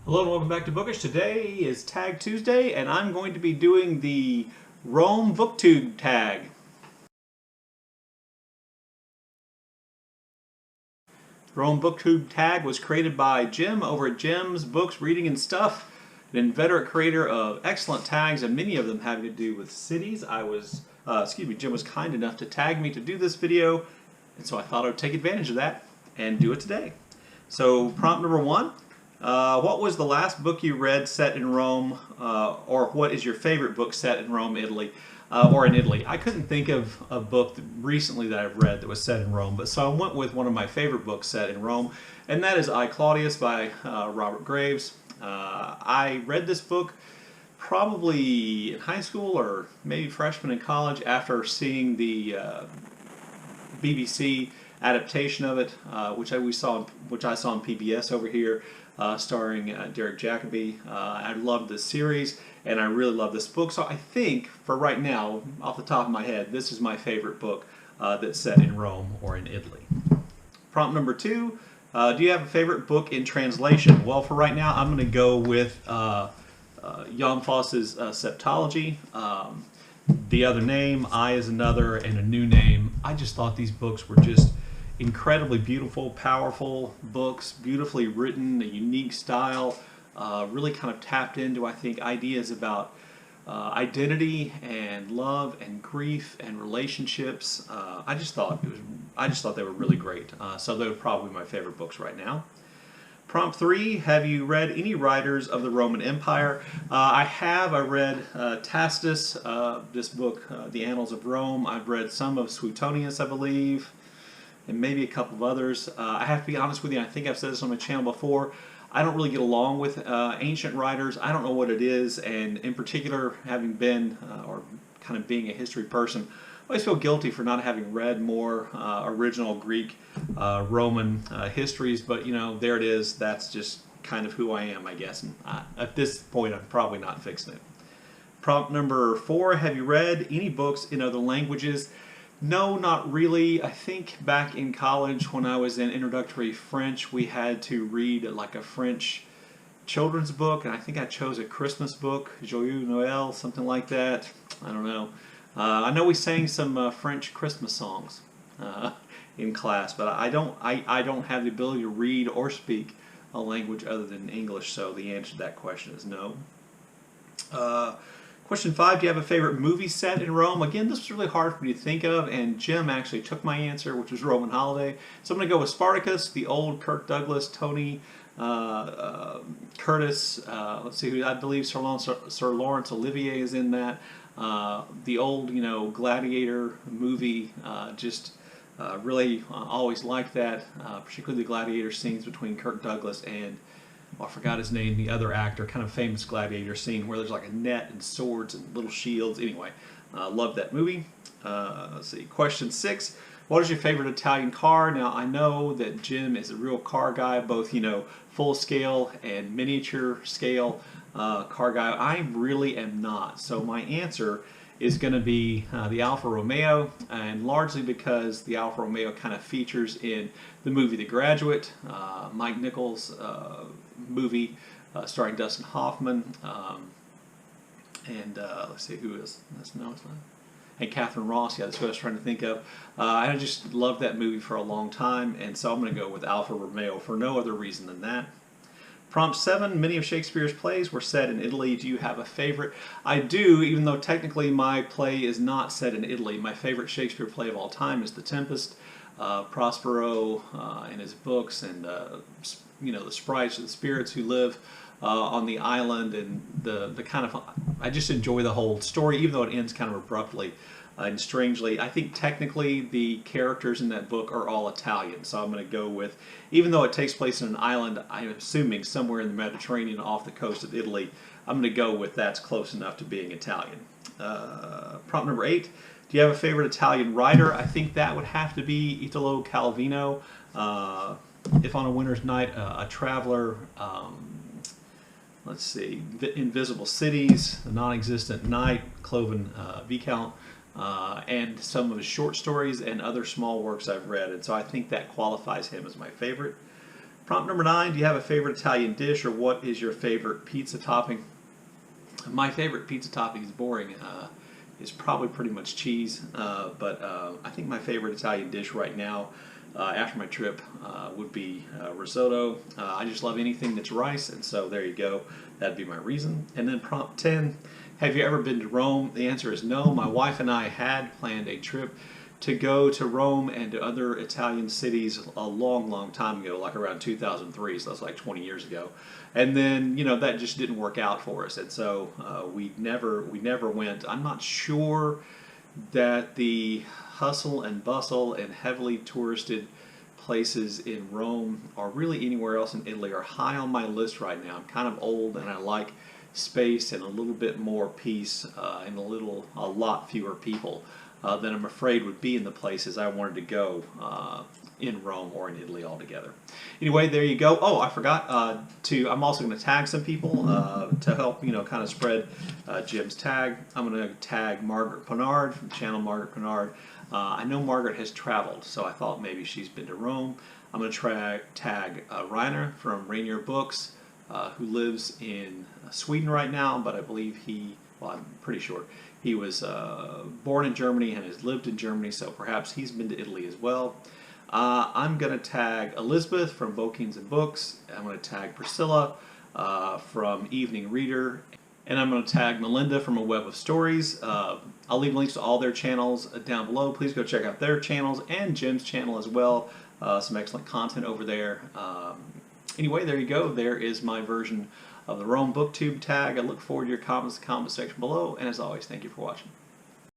Hello and welcome back to Bookish. Today is Tag Tuesday and I'm going to be doing the Rome BookTube Tag. The Rome BookTube Tag was created by Jim over at Jim's Books, Reading and Stuff, an inveterate creator of excellent tags and many of them having to do with cities. Jim was kind enough to tag me to do this video, and so I thought I would take advantage of that and do it today. So prompt number one. What was the last book you read set in Rome, or what is your favorite book set in Rome, Italy, or in Italy? I couldn't think of a book recently that I've read that was set in Rome, but so I went with one of my favorite books set in Rome, and that is I, Claudius by Robert Graves. I read this book probably in high school or maybe freshman in college after seeing the BBC adaptation of it, which I saw on PBS over here, starring Derek Jacobi. I loved this series, and I really love this book. So I think, for right now, off the top of my head, this is my favorite book that's set in Rome or in Italy. Prompt number two, do you have a favorite book in translation? Well, for right now, I'm going to go with Jan Foss's Septology. The Other Name, I Is Another, and A New Name. I just thought these books were just incredibly beautiful, powerful books, beautifully written, a unique style, really kind of tapped into, I think, ideas about identity and love and grief and relationships. I just thought they were really great. So they were probably my favorite books right now. Prompt three, have you read any writers of the Roman Empire? I have. I read Tacitus, this book, The Annals of Rome. I've read some of Suetonius, I believe, and maybe a couple of others. I have to be honest with you, I think I've said this on my channel before, I don't really get along with ancient writers. I don't know what it is, and in particular, having been, or kind of being a history person, I always feel guilty for not having read more original Greek, Roman histories, but you know, there it is. That's just kind of who I am, I guess, and at this point I'm probably not fixing it. Prompt number four, have you read any books in other languages? No, not really. I think back in college when I was in introductory French, we had to read like a French children's book, and I think I chose a Christmas book, Joyeux Noël, something like that. I don't know. I know we sang some French Christmas songs in class, but I don't have the ability to read or speak a language other than English, so the answer to that question is no. Question five, do you have a favorite movie set in Rome? Again, this was really hard for me to think of, and Jim actually took my answer, which was Roman Holiday. So I'm going to go with Spartacus, the old Kirk Douglas, Tony Curtis, let's see, I believe Sir Laurence Olivier is in that. The old, Gladiator movie, really always liked that, particularly the Gladiator scenes between Kirk Douglas and, I forgot his name, the other actor, kind of famous Gladiator scene where there's like a net and swords and little shields. Anyway, loved that movie. Let's see, question six. What is your favorite Italian car? Now, I know that Jim is a real car guy, both, full scale and miniature scale car guy. I really am not. So my answer is going to be the Alfa Romeo, and largely because the Alfa Romeo kind of features in the movie The Graduate, Mike Nichols' movie starring Dustin Hoffman, and let's see who is. It's not. And Catherine Ross, yeah, that's who I was trying to think of. I just loved that movie for a long time, and so I'm going to go with Alfa Romeo for no other reason than that. Prompt seven, many of Shakespeare's plays were set in Italy. Do you have a favorite? I do, even though technically my play is not set in Italy. My favorite Shakespeare play of all time is The Tempest. Prospero and his books, and the sprites, the spirits who live on the island, and the kind of, I just enjoy the whole story, even though it ends kind of abruptly and strangely. I think technically the characters in that book are all Italian, so I'm going to go with, even though it takes place in an island, I'm assuming somewhere in the Mediterranean off the coast of Italy, I'm going to go with that's close enough to being Italian. Prompt number eight, do you have a favorite Italian writer? I think that would have to be Italo Calvino. If on a Winter's Night, A Traveler, let's see, Invisible Cities, The Non-Existent Night, Cloven Viscount, and some of his short stories and other small works I've read, and so I think that qualifies him as my favorite. Prompt number 9, do you have a favorite Italian dish, or what is your favorite pizza topping? My favorite pizza topping is boring. Is probably pretty much cheese, but I think my favorite Italian dish right now, after my trip, would be risotto. I just love anything that's rice, and so there you go. That'd be my reason. And then prompt 10, have you ever been to Rome? The answer is no. My wife and I had planned a trip to go to Rome and to other Italian cities a long, long time ago, like around 2003, so that's like 20 years ago. And then, that just didn't work out for us, and so we never went. I'm not sure that the hustle and bustle and heavily touristed places in Rome or really anywhere else in Italy are high on my list right now. I'm kind of old and I like space and a little bit more peace and a lot fewer people than I'm afraid would be in the places I wanted to go in Rome or in Italy altogether. Anyway, there you go. Oh, I forgot I'm also going to tag some people to help, kind of spread Jim's tag. I'm going to tag Margaret Pinard from channel Margaret Pinard. I know Margaret has traveled, so I thought maybe she's been to Rome. I'm going to tag Reiner from Rainier Books, who lives in Sweden right now, but I believe I'm pretty sure he was born in Germany and has lived in Germany, so perhaps he's been to Italy as well. I'm going to tag Elizabeth from Bokings and Books. I'm going to tag Priscilla from Evening Reader. And I'm going to tag Melinda from A Web of Stories. I'll leave links to all their channels down below. Please go check out their channels and Jim's channel as well. Some excellent content over there. Anyway, there you go. There is my version of the Rome BookTube tag. I look forward to your comments in the comment section below. And as always, thank you for watching.